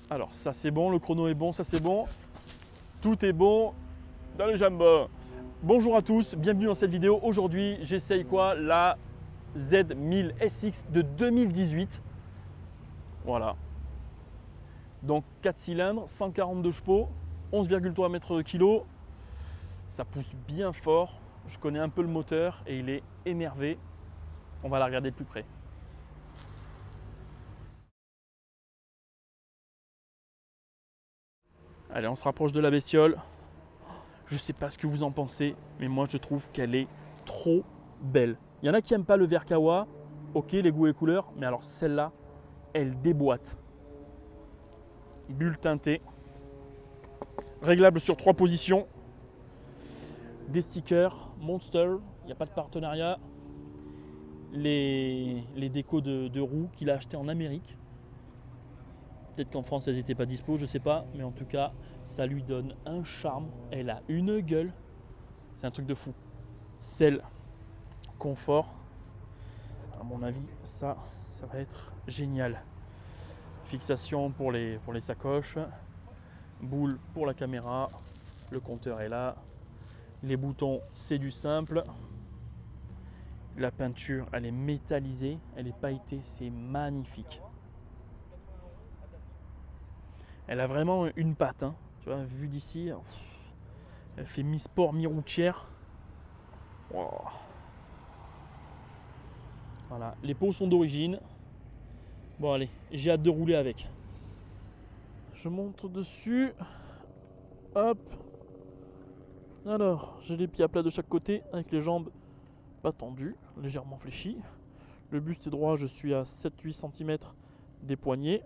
Alors ça c'est bon, le chrono est bon, ça c'est bon. Tout est bon dans le jambon. Bonjour à tous, bienvenue dans cette vidéo. Aujourd'hui j'essaye quoi? La Z1000 SX de 2018. Voilà. Donc 4 cylindres, 142 chevaux, 11,3 m/kg. Ça pousse bien fort. Je connais un peu le moteur et il est énervé. On va la regarder de plus près. Allez, on se rapproche de la bestiole. Je ne sais pas ce que vous en pensez, mais moi je trouve qu'elle est trop belle. Il y en a qui n'aiment pas le vert kawa. Ok, les goûts et couleurs, mais alors celle-là, elle déboîte. Bulle teintée. Réglable sur 3 positions. Des stickers Monster. Il n'y a pas de partenariat. Les décos de roues qu'il a acheté en Amérique. Peut-être qu'en France, elles n'étaient pas dispo, je ne sais pas. Mais en tout cas, ça lui donne un charme. Elle a une gueule. C'est un truc de fou. Selle, confort. À mon avis, ça va être génial. Fixation pour les sacoches. Boule pour la caméra. Le compteur est là. Les boutons, c'est du simple. La peinture, elle est métallisée. Elle est pailletée. C'est magnifique. Elle a vraiment une patte. Hein. Tu vois, vu d'ici, elle fait mi-sport, mi-routière. Wow. Voilà, les pots sont d'origine. Bon allez, j'ai hâte de rouler avec. Je monte dessus. Hop. Alors, j'ai les pieds à plat de chaque côté avec les jambes pas tendues, légèrement fléchies. Le buste est droit, je suis à 7-8 cm des poignets.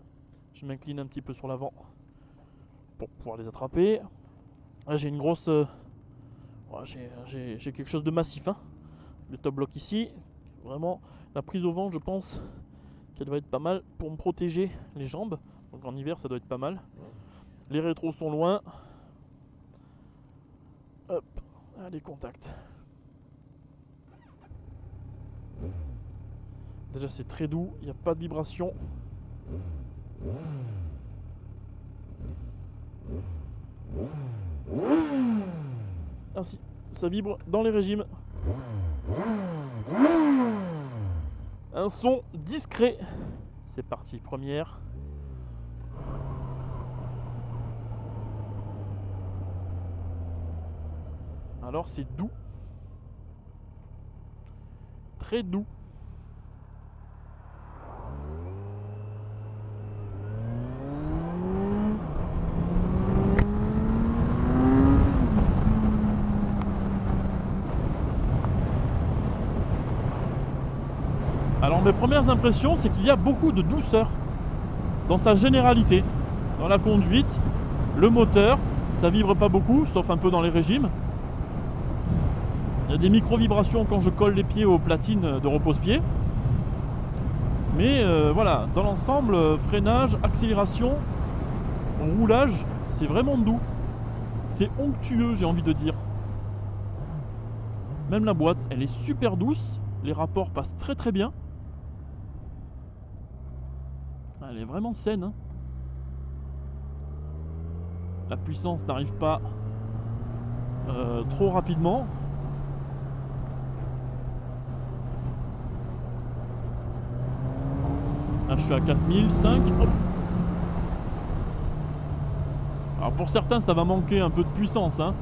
Je m'incline un petit peu sur l'avant pour pouvoir les attraper. Là, j'ai une grosse... j'ai quelque chose de massif. Hein. Le top block ici. Vraiment, la prise au vent, je pense qu'elle va être pas mal pour me protéger les jambes. Donc en hiver, ça doit être pas mal. Les rétros sont loin. Hop, allez, contact. Déjà, c'est très doux, il n'y a pas de vibration. Ainsi, ça vibre dans les régimes. Un son discret. C'est parti, première. Alors c'est doux. Très doux. Alors mes premières impressions, c'est qu'il y a beaucoup de douceur dans sa généralité. Dans la conduite, le moteur, ça vibre pas beaucoup, sauf un peu dans les régimes. Il y a des micro-vibrations quand je colle les pieds aux platines de repose-pied. Mais voilà, dans l'ensemble, freinage, accélération, roulage, c'est vraiment doux. C'est onctueux, j'ai envie de dire. Même la boîte, elle est super douce. Les rapports passent très très bien. Elle est vraiment saine. Hein. La puissance n'arrive pas trop rapidement. Là, je suis à 4005. Hop. Alors pour certains, ça va manquer un peu de puissance. Hein.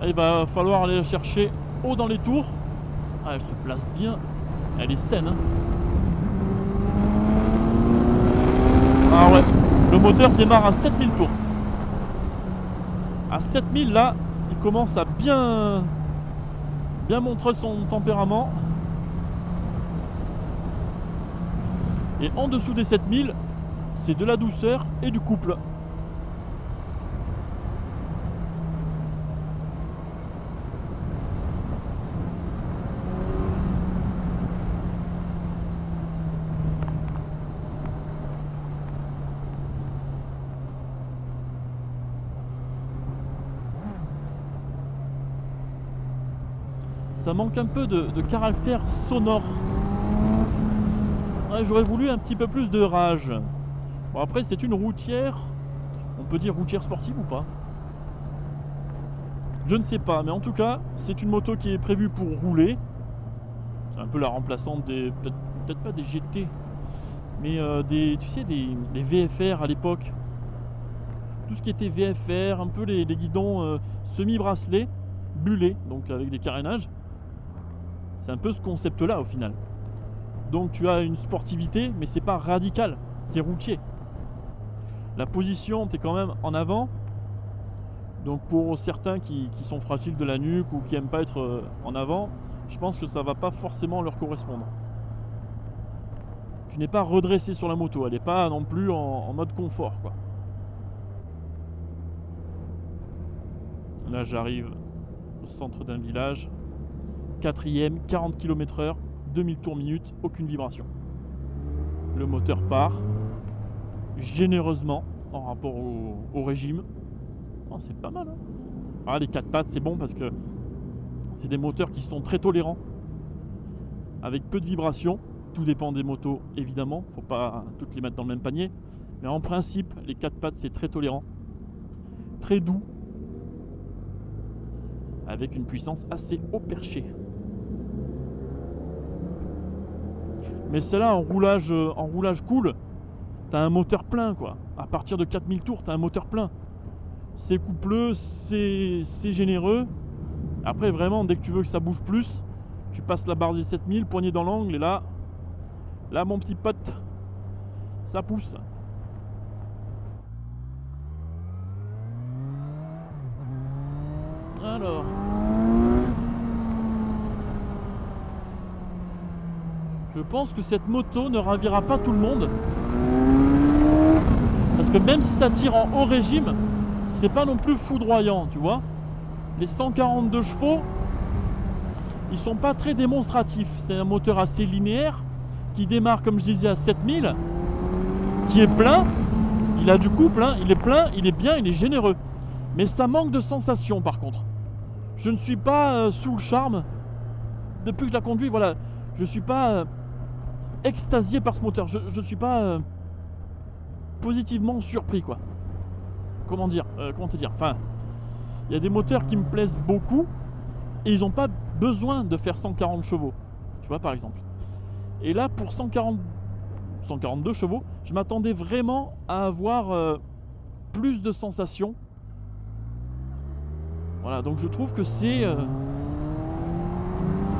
Là, il va falloir aller la chercher haut dans les tours. Ah, elle se place bien. Elle est saine. Hein. Ah ouais, le moteur démarre à 7000 tours. À 7000 là, il commence à bien montrer son tempérament. Et en dessous des 7000, c'est de la douceur et du couple. Ça manque un peu de caractère sonore. Ouais, j'aurais voulu un petit peu plus de rage. Bon, après, c'est une routière On peut dire routière sportive ou pas? Je ne sais pas, mais en tout cas, c'est une moto qui est prévue pour rouler. C'est un peu la remplaçante des... Peut-être pas des GT, mais tu sais, des VFR à l'époque. Tout ce qui était VFR, un peu les guidons semi-bracelets, bullés, donc avec des carénages. C'est un peu ce concept-là au final. Donc tu as une sportivité, mais c'est pas radical, c'est routier. La position, tu es quand même en avant. Donc pour certains qui sont fragiles de la nuque ou qui n'aiment pas être en avant, je pense que ça va pas forcément leur correspondre. Tu n'es pas redressé sur la moto, elle n'est pas non plus en mode confort, quoi. Là j'arrive au centre d'un village, 4ème, 40 km/h, 2000 tours minute, aucune vibration. Le moteur part généreusement en rapport au régime. Oh, c'est pas mal, hein. Ah, les 4 pattes c'est bon parce que c'est des moteurs qui sont très tolérants avec peu de vibrations. Tout dépend des motos évidemment, faut pas toutes les mettre dans le même panier, mais en principe les 4 pattes c'est très tolérant, très doux, avec une puissance assez haut perché. Mais celle-là en roulage cool, t'as un moteur plein quoi. À partir de 4000 tours, t'as un moteur plein. C'est coupleux, c'est généreux. Après vraiment, dès que tu veux que ça bouge plus, tu passes la barre des 7000, poignée dans l'angle, et là mon petit pote, ça pousse. Alors, je pense que cette moto ne ravira pas tout le monde, parce que même si ça tire en haut régime, c'est pas non plus foudroyant, tu vois. Les 142 chevaux, ils sont pas très démonstratifs. C'est un moteur assez linéaire qui démarre, comme je disais, à 7000, qui est plein. Il a du couple, hein, il est plein, il est bien, il est généreux. Mais ça manque de sensation par contre. Je ne suis pas sous le charme. Depuis que je la conduis, voilà, je suis pas extasié par ce moteur. Je ne suis pas positivement surpris, quoi. Comment dire, comment te dire, enfin, il y a des moteurs qui me plaisent beaucoup et ils n'ont pas besoin de faire 140 chevaux, tu vois, par exemple. Et là, pour 142 chevaux, je m'attendais vraiment à avoir plus de sensations. Voilà, donc je trouve que c'est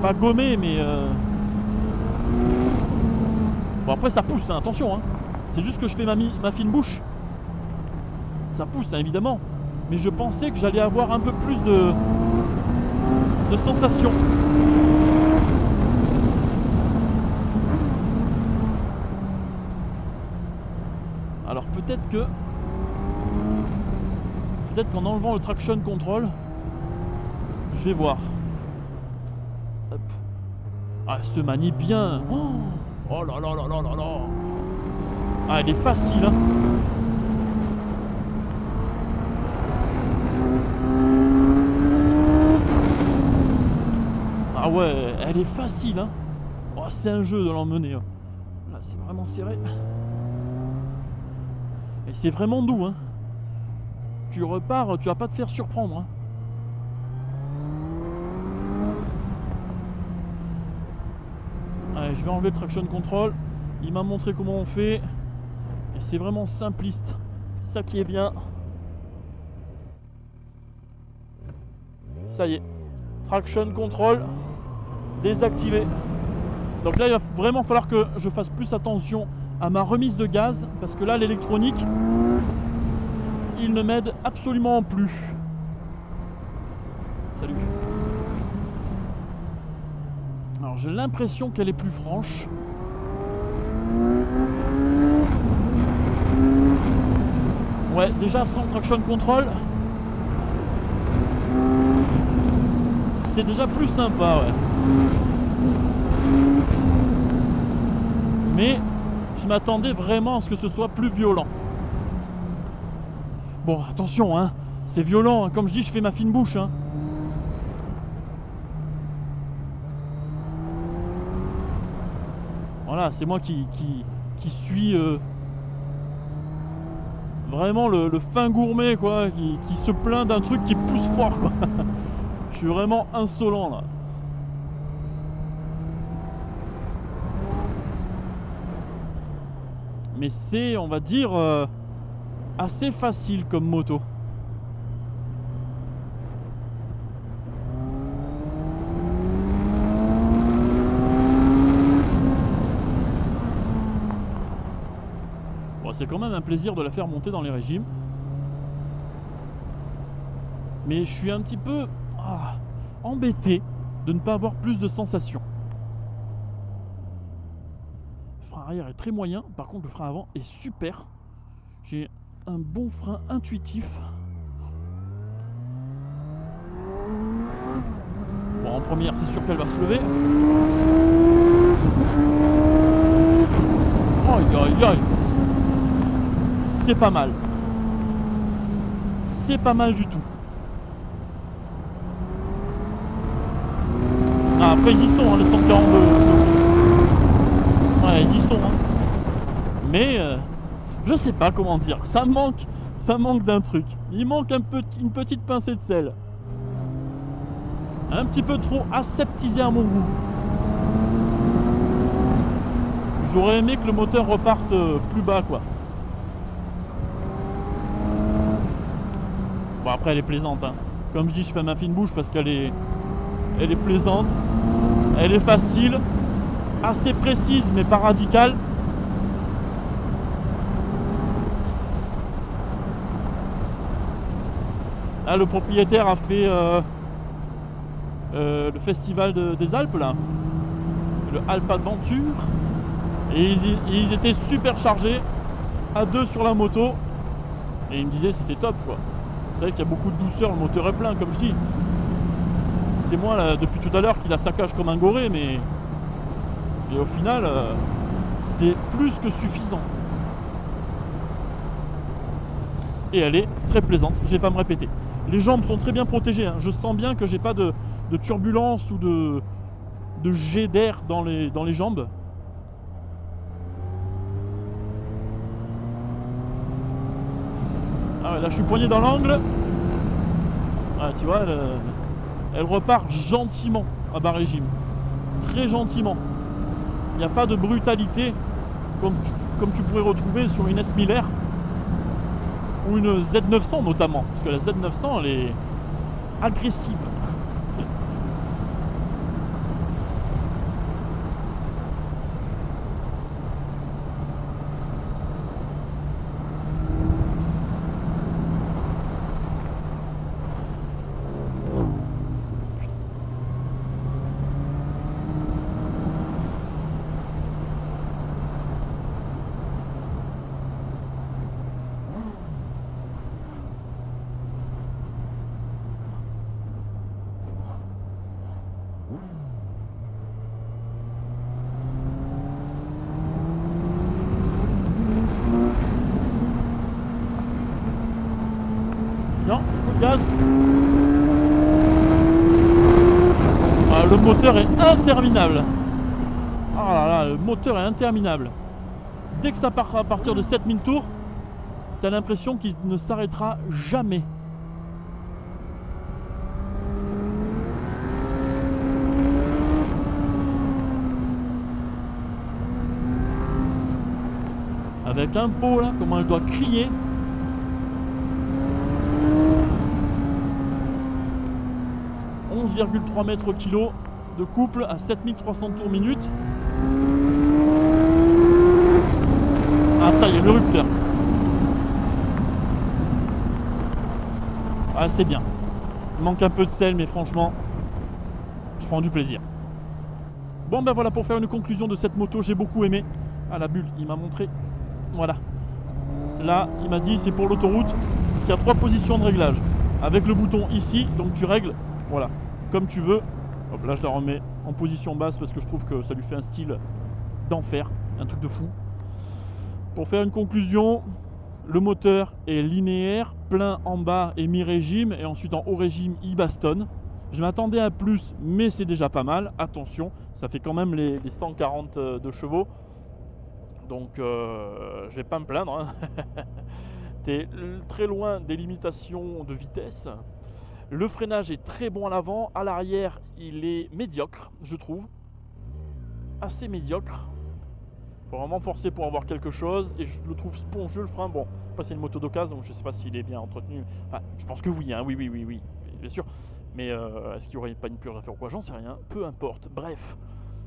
pas gommé, mais bon, après ça pousse, hein, attention, hein. C'est juste que je fais ma fine bouche. Ça pousse, hein, évidemment, mais je pensais que j'allais avoir un peu plus de sensations. Alors peut-être qu'en enlevant le traction control, je vais voir. Hop. Ah, elle se manie bien. Oh là là là là là là. Ah, elle est facile, hein. Ah ouais, elle est facile, hein. Oh, c'est un jeu de l'emmener, hein. Là, c'est vraiment serré. Et c'est vraiment doux, hein. Tu repars, tu vas pas te faire surprendre, hein. Allez, je vais enlever le traction control. Il m'a montré comment on fait. Et c'est vraiment simpliste. Ça qui est bien. Ça y est. Traction control désactivé. Donc là, il va vraiment falloir que je fasse plus attention à ma remise de gaz. Parce que là, l'électronique, il ne m'aide absolument plus. Salut. Alors j'ai l'impression qu'elle est plus franche. Ouais, déjà sans traction control, c'est déjà plus sympa, ouais. Mais je m'attendais vraiment à ce que ce soit plus violent. Bon, attention, hein, c'est violent, hein. Comme je dis, je fais ma fine bouche, hein. Voilà, c'est moi qui suis Vraiment le fin gourmet quoi, qui se plaint d'un truc qui pousse fort quoi. Je suis vraiment insolent là. Mais c'est, on va dire, assez facile comme moto. Bon, c'est quand même un plaisir de la faire monter dans les régimes. Mais je suis un petit peu embêté de ne pas avoir plus de sensations. Le frein arrière est très moyen, par contre le frein avant est super. J'ai un bon frein intuitif. Bon, en première, c'est sûr qu'elle va se lever. Aïe aïe aïe. C'est pas mal. C'est pas mal du tout. Ah, après ils y sont, hein, les 142. Ouais, ils y sont. Hein. Mais je sais pas comment dire. Ça manque d'un truc. Il manque une petite pincée de sel. Un petit peu trop aseptisé à mon goût. J'aurais aimé que le moteur reparte plus bas quoi. Bon après elle est plaisante hein. Comme je dis, je fais ma fine bouche parce qu'elle est plaisante. Elle est facile, assez précise mais pas radicale. Là le propriétaire a fait le festival des Alpes là, le Alpes Adventure, et ils étaient super chargés à deux sur la moto et il me disait c'était top quoi. C'est vrai qu'il y a beaucoup de douceur, le moteur est plein comme je dis. C'est moi là, depuis tout à l'heure qui la saccage comme un goré, mais et au final c'est plus que suffisant. Et elle est très plaisante, je vais pas me répéter. Les jambes sont très bien protégées, hein. Je sens bien que j'ai pas de turbulence ou de jet d'air dans les jambes. Ah ouais, là je suis poigné dans l'angle. Ah, tu vois, elle repart gentiment à bas régime. Très gentiment. Il n'y a pas de brutalité comme tu pourrais retrouver sur une S Miller ou une Z900 notamment. Parce que la Z900 elle est agressive. Non, coup de gaz. Ah, le moteur est interminable. Ah là là, le moteur est interminable. Dès que ça part à partir de 7000 tours, t'as l'impression qu'il ne s'arrêtera jamais. Avec un pot là, comment elle doit crier. « 11,3 mètres au kilo de couple à 7300 tours minute. » Ah ça y est, le rupteur. Ah c'est bien. Il manque un peu de sel mais franchement, je prends du plaisir. Bon ben voilà pour faire une conclusion de cette moto, j'ai beaucoup aimé. Ah la bulle, il m'a montré. Voilà. Là, il m'a dit c'est pour l'autoroute. Parce qu'il y a 3 positions de réglage. Avec le bouton ici, donc tu règles. Voilà. Comme tu veux. Hop, là je la remets en position basse parce que je trouve que ça lui fait un style d'enfer, un truc de fou. Pour faire une conclusion, le moteur est linéaire, plein en bas et mi-régime, et ensuite en haut régime il bastonne. Je m'attendais à plus, mais c'est déjà pas mal. Attention, ça fait quand même les 142 chevaux, donc je vais pas me plaindre, hein. Tu es très loin des limitations de vitesse. Le freinage est très bon à l'avant. À l'arrière, il est médiocre, je trouve. Assez médiocre. Faut vraiment forcer pour avoir quelque chose. Et je le trouve spongieux, le frein. Bon, c'est une moto d'occasion, donc je sais pas s'il est bien entretenu. Enfin, je pense que oui, hein. Oui, bien sûr. Mais est-ce qu'il n'y aurait pas une purge à faire ou quoi? J'en sais rien. Peu importe. Bref,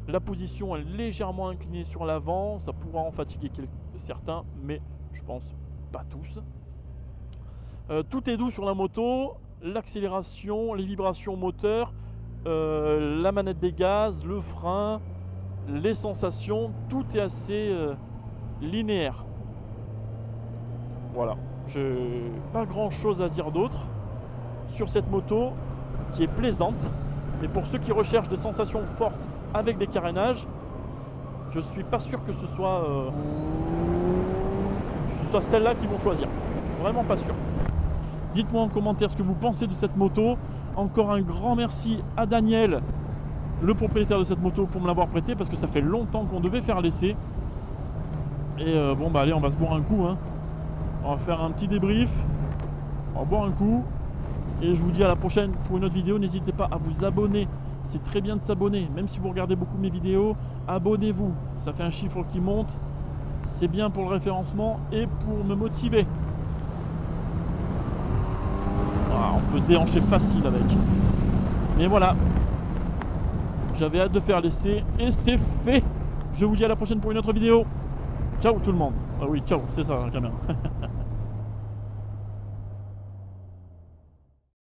la position est légèrement inclinée sur l'avant. Ça pourra en fatiguer certains, mais je pense pas tous. Tout est doux sur la moto. L'accélération, les vibrations moteur, la manette des gaz, le frein, les sensations, tout est assez linéaire. Voilà, j'ai pas grand chose à dire d'autre sur cette moto qui est plaisante, mais pour ceux qui recherchent des sensations fortes avec des carénages, je suis pas sûr que ce soit celle-là qu'ils vont choisir. Vraiment pas sûr. Dites-moi en commentaire ce que vous pensez de cette moto. Encore un grand merci à Daniel, le propriétaire de cette moto, pour me l'avoir prêté, parce que ça fait longtemps qu'on devait faire l'essai. Et bon bah allez, on va se boire un coup, hein. On va faire un petit débrief, on va boire un coup, et je vous dis à la prochaine pour une autre vidéo. N'hésitez pas à vous abonner, c'est très bien de s'abonner, même si vous regardez beaucoup mes vidéos, abonnez-vous, ça fait un chiffre qui monte, c'est bien pour le référencement et pour me motiver. Voilà, on peut déhancher facile avec. Mais voilà, j'avais hâte de faire l'essai et c'est fait. Je vous dis à la prochaine pour une autre vidéo. Ciao tout le monde. Ah oui, ciao, c'est ça la caméra.